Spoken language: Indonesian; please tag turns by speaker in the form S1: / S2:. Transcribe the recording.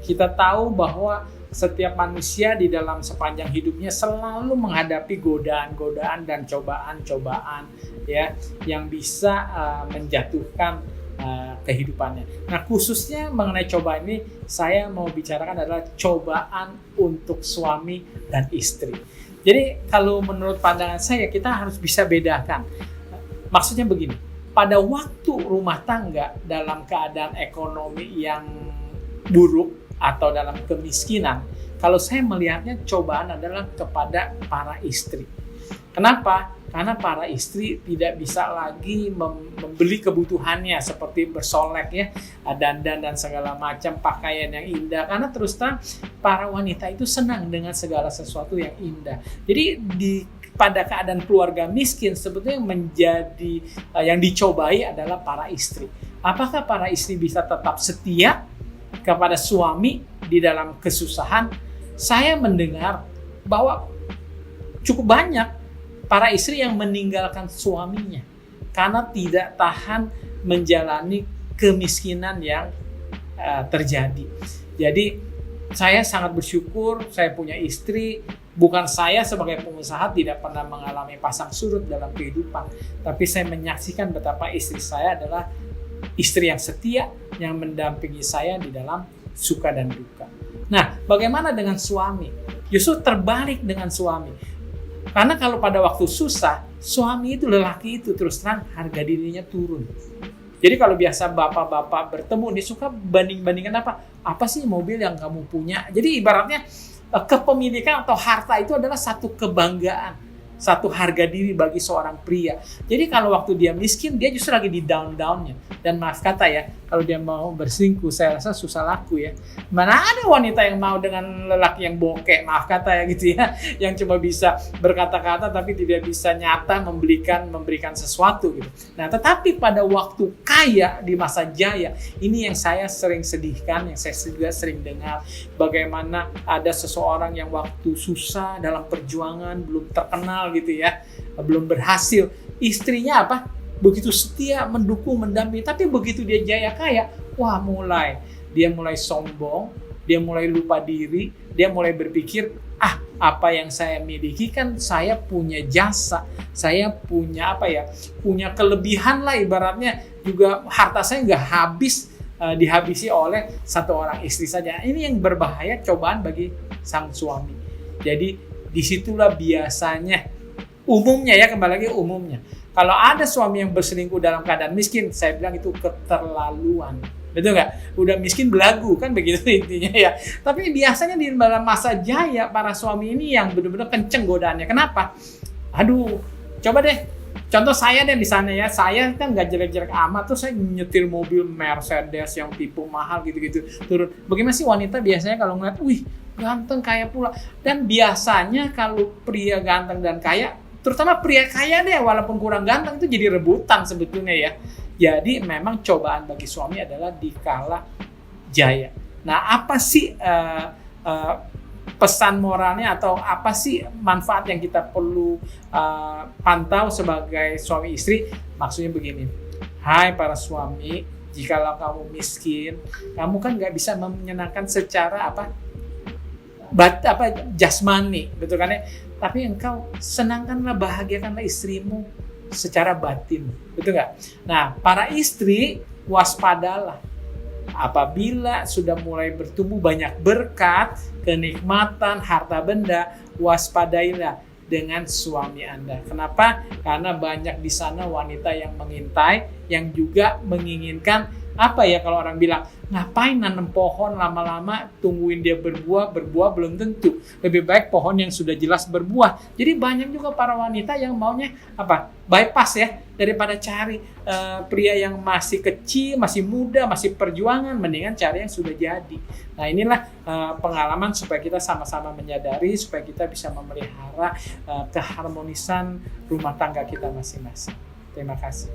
S1: Kita tahu bahwa setiap manusia di dalam sepanjang hidupnya selalu menghadapi godaan-godaan dan cobaan-cobaan ya yang bisa menjatuhkan kehidupannya. Nah, khususnya mengenai cobaan ini saya mau bicarakan adalah cobaan untuk suami dan istri. Jadi kalau menurut pandangan saya kita harus bisa bedakan. Maksudnya begini, pada waktu rumah tangga dalam keadaan ekonomi yang buruk atau dalam kemiskinan, kalau saya melihatnya cobaan adalah kepada para istri. Kenapa? Karena para istri tidak bisa lagi membeli kebutuhannya seperti bersolek ya, dandan dan segala macam pakaian yang indah. Karena terus terang para wanita itu senang dengan segala sesuatu yang indah. Jadi pada keadaan keluarga miskin sebetulnya menjadi yang dicobai adalah para istri. Apakah para istri bisa tetap setia kepada suami di dalam kesusahan? Saya mendengar bahwa cukup banyak para istri yang meninggalkan suaminya karena tidak tahan menjalani kemiskinan yang terjadi. Jadi saya sangat bersyukur saya punya istri. Bukan saya sebagai pengusaha tidak pernah mengalami pasang surut dalam kehidupan, tapi saya menyaksikan betapa istri saya adalah istri yang setia, yang mendampingi saya di dalam suka dan duka. Nah, bagaimana dengan suami? Justru terbalik dengan suami. Karena kalau pada waktu susah, suami itu, lelaki itu terus terang harga dirinya turun. Jadi kalau biasa bapak-bapak bertemu, dia suka banding-bandingkan apa? Apa sih mobil yang kamu punya? Jadi ibaratnya kepemilikan atau harta itu adalah satu kebanggaan, satu harga diri bagi seorang pria. Jadi kalau waktu dia miskin, dia justru lagi di down-downnya. Dan maaf kata ya, kalau dia mau berselingkuh, saya rasa susah laku ya. Mana ada wanita yang mau dengan lelaki yang bokeh, maaf kata ya gitu ya, yang cuma bisa berkata-kata tapi tidak bisa nyata memberikan sesuatu gitu. Nah, tetapi pada waktu kaya di masa jaya, ini yang saya sering sedihkan, yang saya juga sering dengar, bagaimana ada seseorang yang waktu susah dalam perjuangan, belum terkenal gitu ya, belum berhasil, istrinya apa? Begitu setia, mendukung, mendampingi. Tapi begitu dia jaya kaya, wah dia mulai sombong, dia mulai lupa diri, dia mulai berpikir, apa yang saya miliki kan saya punya jasa, saya punya punya kelebihan lah ibaratnya, juga harta saya nggak dihabisi oleh satu orang istri saja. Ini yang berbahaya, cobaan bagi sang suami. Jadi disitulah biasanya umumnya ya, kembali lagi umumnya. Kalau ada suami yang berselingkuh dalam keadaan miskin, saya bilang itu keterlaluan. Betul nggak? Udah miskin belagu, kan begitu intinya ya. Tapi biasanya di dalam masa jaya, para suami ini yang benar-benar kenceng godaannya. Kenapa? Aduh, coba deh. Contoh saya deh misalnya ya, saya kan nggak jelek-jelek amat, tuh saya nyetir mobil Mercedes yang tipe mahal gitu-gitu. Turun. Bagaimana sih wanita biasanya kalau ngeliat, wih ganteng kaya pula. Dan biasanya kalau pria ganteng dan kaya, terutama pria kaya deh, walaupun kurang ganteng itu jadi rebutan sebetulnya ya. Jadi memang cobaan bagi suami adalah di kala jaya. Nah, apa sih pesan moralnya atau apa sih manfaat yang kita perlu pantau sebagai suami istri? Maksudnya begini, hai para suami, jikalau kamu miskin, kamu kan nggak bisa menyenangkan secara jasmani, betul kan ya? Tapi engkau senangkanlah, bahagiakanlah istrimu secara batin, betul nggak? Nah, para istri waspadalah apabila sudah mulai bertumbuh banyak berkat, kenikmatan, harta benda, waspadailah dengan suami Anda. Kenapa? Karena banyak di sana wanita yang mengintai, yang juga menginginkan kalau orang bilang, ngapain nanam pohon lama-lama tungguin dia berbuah belum tentu. Lebih baik pohon yang sudah jelas berbuah. Jadi banyak juga para wanita yang maunya bypass ya, daripada cari pria yang masih kecil, masih muda, masih perjuangan, mendingan cari yang sudah jadi. Nah, inilah pengalaman supaya kita sama-sama menyadari, supaya kita bisa memelihara keharmonisan rumah tangga kita masing-masing. Terima kasih.